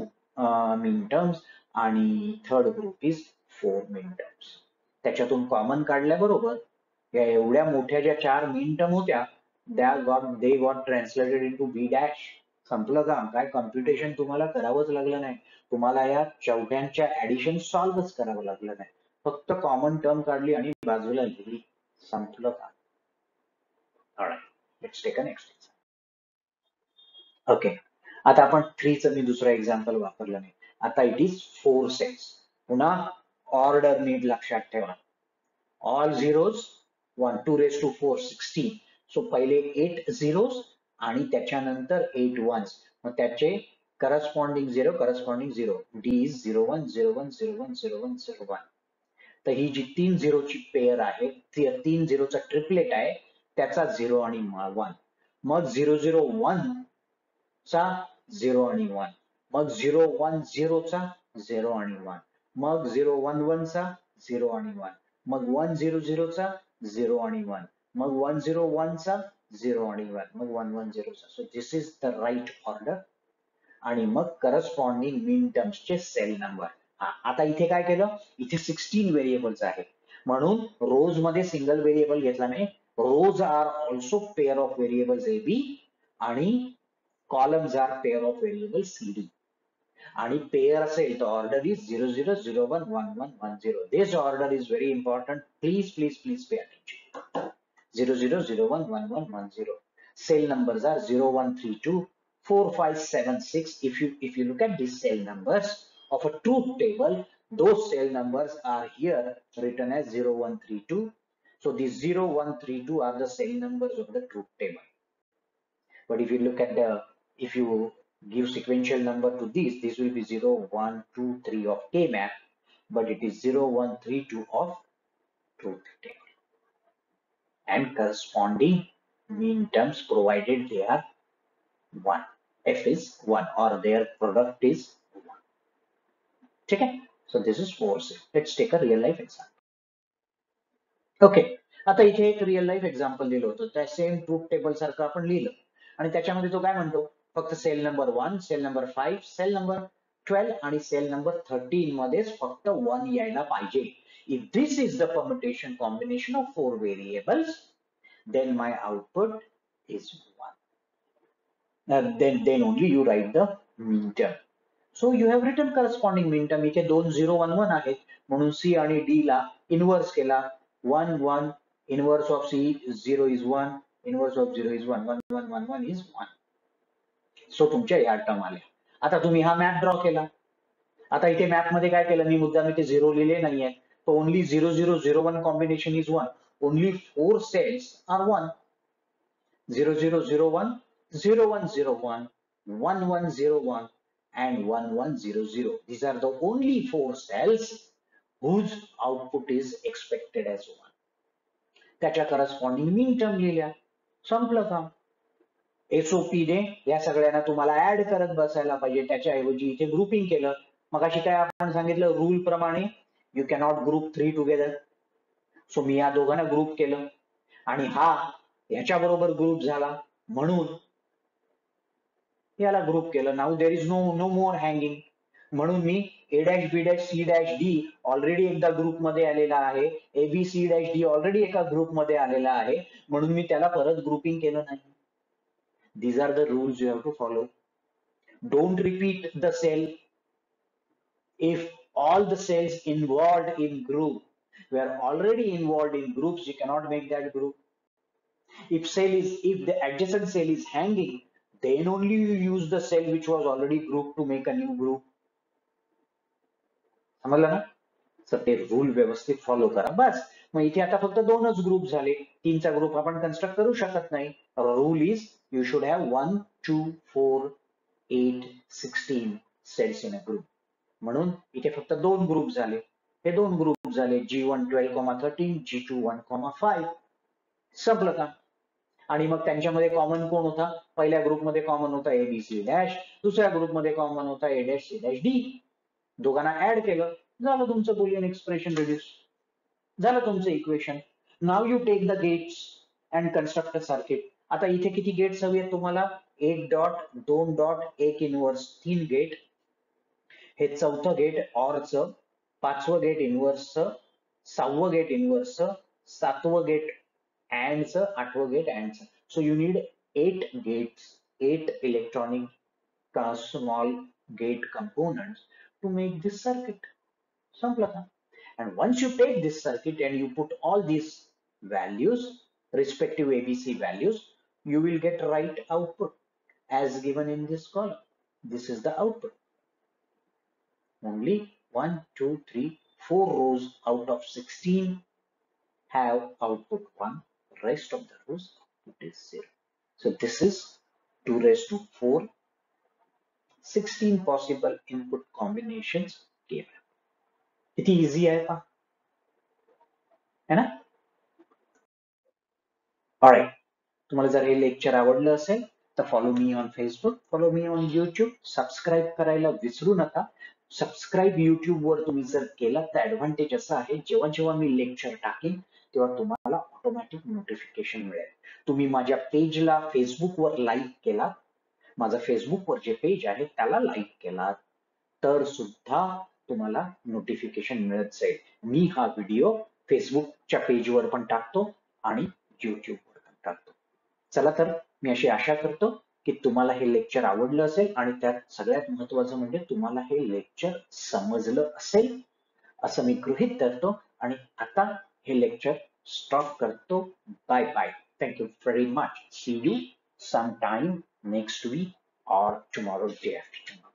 mean terms आणि third group is 4 mean terms. त्याच्यातून कॉमन काढल्याबरोबर या एवढ्या मोठ्या ज्या 4 mean term होत्या they got translated into B dash. संपलं का? काय कॉम्प्युटेशन तुम्हाला करावंच लागलं नाही. तुम्हाला या चौघांच्या ऍडिशन सॉल्व्हच करावं लागलं नाही. फक्त कॉमन टर्म काढली आणि बाजूला लिहिली. संपलं का? Alright, let's take a next example. Okay, आता आपण 3चं मी दुसरं एक्झाम्पल वापरलं नाही. आता इट इज 4 सेट्स. पुन्हा ऑर्डर नीट लक्षात ठेवा. All zeros 1 2 raised to 4 16. So पहिले 8 झिरोज आणि त्याच्यानंतर 8 ones. मग त्याचे करस्पॉन्डिंग 0 डी इज 0 1 0 1 0 1 0 1 0 1. तर ही जी 3 झिरोची पेअर आहे, 3 झिरोचा ट्रिपलेट आहे, त्याचा 0 आणि 1. मग 0 0 1 चा 0 आणि 1. मग 0 1 0 चा 0 आणि 1. मग 0 1 1 चा 0 आणि 1. मग 1 0 0 चा 0 आणि 1. मग 1 0 1 चा 0 आणि 1. मग 1 1 0 चा. So this is the right order. आणि मग करस्पॉन्डिंग मिन टर्म्सचे सेल नंबर. आता इथे काय केलं? इथे 16 व्हेरिएबल्स आहेत म्हणून रोज मध्ये सिंगल व्हेरिएबल घेतला नाही. Rows are also pair of variables A B आणि columns are pair of variable C D. आणि पेअर असेल तर order is 0 0 0 1 1 1 1 0. This order is very important. Please please please pay attention. 0 0 0 1 1 1 1 0. Cell numbers are 0 1 3 2 4 5 7 6. If you look at these cell numbers of a truth table, those cell numbers are here written as 0 1 3 2. So these 0 1 3 2 are the cell numbers of the truth table. But if you look at if you give sequential number to these, this will be 0 1 2 3 of K-map, but it is 0 1 3 2 of truth table. And corresponding mean terms provided they are 1. F is 1 or their product is 1. Okay, so this is 4. Let's take a real life example. Okay, आता इथे एक रिअल लाईफ एक्झाम्पल दिलं होतं, त्या सेम ट्रूथ टेबल सारखं आपण लिहिलं आणि त्याच्यामध्ये तो काय म्हणतो, फक्त cell number 1, cell number 5, cell number 12 आणि सेल नंबर 13 मध्येच फक्त 1 यायला पाहिजे. If this is the permutation combination of 4 variables, then my output is 1. Then only you write the mean term. So you have written corresponding mean term. इथे 2 0 1 1 आहेत म्हणून C आणि D ला इन्व्हर्स केला. 1 1 inverse of C 0 is 1, inverse of 0 is 1, 1 1 1 1 is 1. So तुमच्या या टर्म आल्या. आता तुम्ही हा मॅप ड्रॉ केला. आता इथे मॅप मध्ये काय केलं, मी मुद्दाम इथे 0 लिहिले नाहीये, तो only 0 0 0 1 combination is 1. Only 4 cells are 1. 0 0 0 1, 0 1 0 1, 1 1 0 1 and 1 1 0 0. These are the only 4 cells whose output is expected as 1. त्याच्या करस्पॉन्डिंग मीन टर्म लिहिल्या, संपलं काम. SOP ने या सगळ्यांना तुम्हाला ऍड करत बसायला पाहिजे, त्याच्याऐवजी इथे ग्रुपिंग केलं. मग अशी काय आपण सांगितलं, रूल प्रमाणे you cannot group 3 together. So मी या दोघांना ग्रुप केलं आणि हा याच्या बरोबर ग्रुप झाला म्हणून याला ग्रुप केलं. Now there is no more hanging, म्हणून मी A dash B dash C dash D already एकदा ग्रुप मध्ये आलेला आहे, AB C dash D already एका ग्रुप मध्ये आलेला आहे, म्हणून मी त्याला परत ग्रुपिंग केलं नाही. These are the rules you have to follow. Don't repeat the cell. If all the cells involved in group were already involved in groups, you cannot make that group. If the adjacent cell is hanging, then only you use the cell which was already grouped to make a new group. समजलं ना? तर ते रूल व्यवस्थित फॉलो करा बस. मग इथे आता फक्त 2च ग्रुप झाले, 3चा ग्रुप आपण कन्स्ट्रक्ट करू शकत नाही. Rule is you should have 1 2 4 8 16 cells in a group. म्हणून इथे फक्त 2 ग्रुप झाले. हे 2 ग्रुप झाले, G1 12,13, G2 1,5. संपलं का? आणि मग त्यांच्यामध्ये कॉमन कोण होता, पहिल्या ग्रुपमध्ये कॉमन होता ABC डॅश, दुसऱ्या ग्रुपमध्ये कॉमन होता A dash C dash D. दोघांना ऍड केलं, झालं तुमचं बुलियन एक्सप्रेशन रिड्यूस, झालं तुमचं equation. Now you take the gates and construct a circuit. आता इथे किती गेट्स हवी आहेत तुम्हाला, 1 डॉट 2 डॉट 1 इनवर्स 3 गेट. हे 4थं गेट ऑरचं, 5वं गेट इनवर्सचं, 6वं गेट इनवर्सचं, 7वं गेट अँडचं, 8वं गेट अँडचं. So you need 8 gates, 8 electronic small gate components to make this circuit. संपलं का? And once you take this circuit and you put all these values, respective ABC values, you will get right output as given in this column. This is the output. Only 1 2 3 4 rows out of 16 have output 1. Rest of the rows it is 0. So this is 2 raised to 4, 16 possible input combinations given. किती इझी आहे का, है ना? ऑलराइट, तुम्हाला जर हे लेक्चर आवडलं असेल तर follow me on Facebook, follow me on YouTube, subscribe करायला विसरू नका. सबस्क्राईब युट्यूब वर तुम्ही जर केलं तर ऍडव्हान्टेज असं आहे, जेव्हा जेव्हा मी लेक्चर टाकेन तेव्हा तुम्हाला ऑटोमॅटिक नोटिफिकेशन मिळेल. तुम्ही माझ्या पेजला फेसबुकवर लाईक केला, माझं फेसबुकवर जे पेज आहे त्याला लाईक केला तर सुद्धा तुम्हाला नोटिफिकेशन मिळत जाईल. मी हा व्हिडिओ फेसबुकच्या पेजवर पण टाकतो आणि युट्यूबवर पण टाकतो. चला तर मी अशी आशा करतो की तुम्हाला हे लेक्चर आवडलं असेल आणि त्यात सगळ्यात महत्त्वाचं म्हणजे तुम्हाला हे लेक्चर समजलं असेल असं मी गृहीत धरतो आणि आता हे लेक्चर स्टॉप करतो. Bye bye. Thank you very much. See you sometime next week or tomorrow day after tomorrow.